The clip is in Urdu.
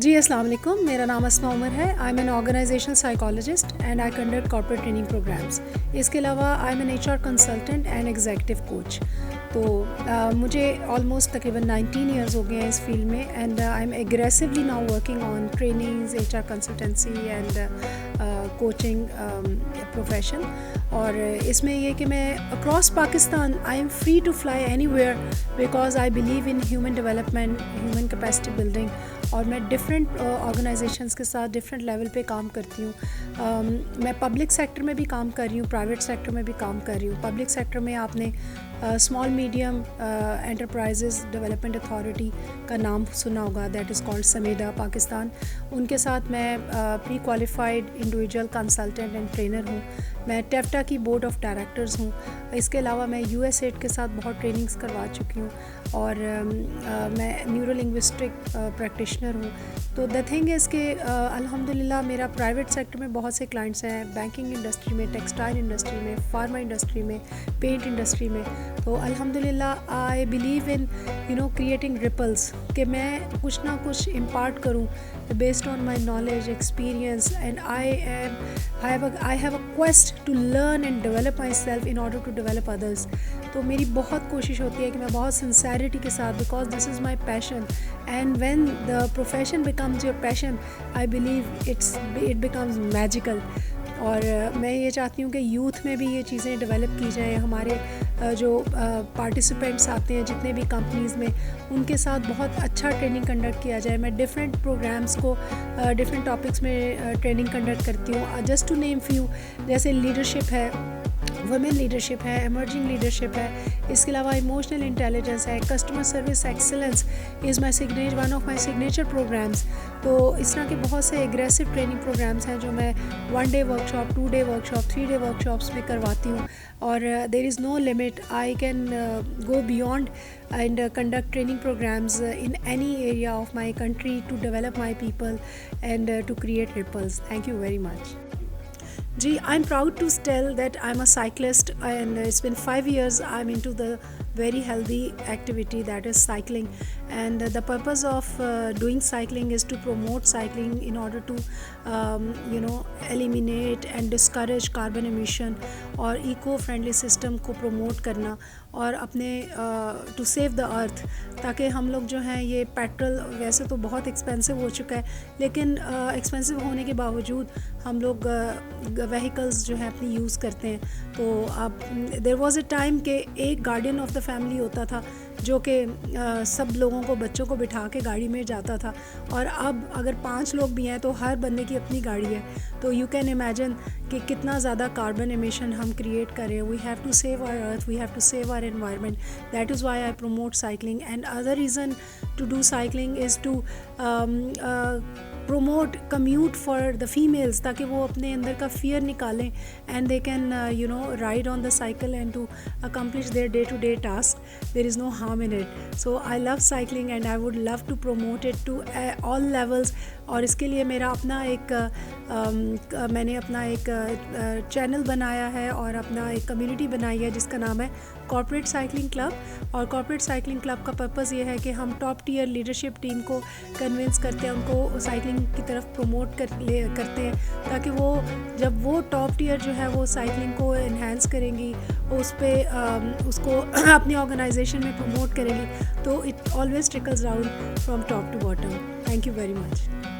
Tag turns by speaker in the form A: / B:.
A: جی السلام علیکم، میرا نام اسماء عمر ہے. I am an organisational psychologist and I conduct corporate training programmes. اس کے علاوہ I am an H R consultant and executive coach. تو مجھے آلموسٹ تقریباً 19 ایئرز ہو گئے ہیں اس فیلڈ میں، and I am aggressively now working on trainings, H R consultancy and coaching profession. اور اس میں یہ کہ میں across Pakistan I am free to fly anywhere because I believe in human development, human capacity building. اور میں ڈفرینٹ آرگنائزیشنس کے ساتھ ڈفرینٹ لیول پہ کام کرتی ہوں. میں پبلک سیکٹر میں بھی کام کر رہی ہوں، پرائیویٹ سیکٹر میں بھی کام کر رہی ہوں. پبلک سیکٹر میں آپ نے small medium enterprises development authority کا نام سنا ہوگا، that is called SMEDA Pakistan. ان کے ساتھ میں pre qualified individual consultant and trainer ہوں. میں ٹیفٹا کی بورڈ آف ڈائریکٹرز ہوں. اس کے علاوہ میں یو ایس ایڈ کے ساتھ بہت ٹریننگز کروا چکی ہوں، اور میں نیورو لنگوسٹک پریکٹیشنر ہوں. تو دا تھنگ از کہ الحمدللہ میرا پرائیویٹ سیکٹر میں بہت سے کلائنٹس ہیں، بینکنگ انڈسٹری میں، ٹیکسٹائل انڈسٹری میں، فارما انڈسٹری میں، پینٹ انڈسٹری میں. تو الحمدللہ I believe in creating ripples, کہ میں کچھ نہ کچھ امپارٹ کروں based on my knowledge experience. And I have a quest to learn and develop myself in order to develop others. تو میری بہت کوشش ہوتی ہے کہ میں بہت سنسیرٹی کے ساتھ، because this is my passion, and when the profession becomes your passion I believe it becomes magical. اور میں یہ چاہتی ہوں کہ یوتھ میں بھی یہ چیزیں ڈیولپ کی جائیں. ہمارے جو پارٹیسپینٹس آتے ہیں جتنے بھی کمپنیز میں، ان کے ساتھ بہت اچھا ٹریننگ کنڈکٹ کیا جائے. میں ڈفرینٹ پروگرامس کو ڈفرینٹ ٹاپکس میں ٹریننگ کنڈکٹ کرتی ہوں. جسٹ ٹو نیم فیو، جیسے لیڈرشپ ہے، ویمن لیڈرشپ ہے، ایمرجنگ لیڈرشپ ہے. اس کے علاوہ ایموشنل انٹیلیجنس ہے، customer service excellence is one of my signature programs. تو اس طرح کے بہت سے ایگریسو ٹریننگ پروگرامس ہیں جو میں 1 day workshop, 2 day workshop, 3 day workshops میں کرواتی ہوں. اور there is no limit, I can go beyond and conduct training programmes in any area of my country to develop my people and to create ripples. Thank you very much. Gee, I'm proud to tell that I'm a cyclist, and it's been 5 years I'm into the very healthy activity, that is cycling. And the purpose of doing cycling is to promote cycling in order to eliminate and discourage carbon emission اور eco-friendly system کو promote کرنا، اور اپنے ٹو سیو دا ارتھ، تاکہ ہم لوگ جو ہیں یہ پیٹرول ویسے تو بہت ایکسپینسو ہو چکا ہے، لیکن ایکسپینسو ہونے کے باوجود ہم لوگ وہیکلز جو ہیں اپنی یوز کرتے ہیں. تو اب دیر واز اے ٹائم کہ ایک گارڈین آف دا فیملی ہوتا تھا جو کہ سب لوگوں کو، بچوں کو بٹھا کے گاڑی میں جاتا تھا، اور اب اگر 5 لوگ بھی ہیں تو ہر بندے کی اپنی گاڑی ہے. تو یو کین امیجن کہ کتنا زیادہ کاربن ایمیشن ہم کریٹ کریں. We have to save our earth, we have to save our environment. That is why I promote cycling. And other reason to do cycling is to promote commute for the females, تاکہ وہ اپنے اندر کا fear نکالیں and they can ride on the cycle and to accomplish their day-to-day tasks. There is no harm in it. So I love cycling and I would love to promote it to all levels. اور اس کے لیے میرا اپنا ایک میں نے اپنا ایک چینل بنایا ہے اور اپنا ایک کمیونٹی بنائی ہے جس کا نام ہے کارپوریٹ سائیکلنگ کلب. اور کارپوریٹ سائیکلنگ کلب کا پرپز یہ ہے کہ ہم ٹاپ ٹیئر لیڈرشپ ٹیم کو کنونس کرتے ہیں، ان کو سائیکلنگ کی طرف پروموٹ کرتے ہیں، تاکہ وہ جب وہ ٹاپ ٹیئر جو ہے وہ سائیکلنگ کو انہینس کریں گی، اس پہ اس کو اپنی آرگنائزیشن میں پروموٹ کریں گی، تو it always trickles down from top to bottom. Thank you very much.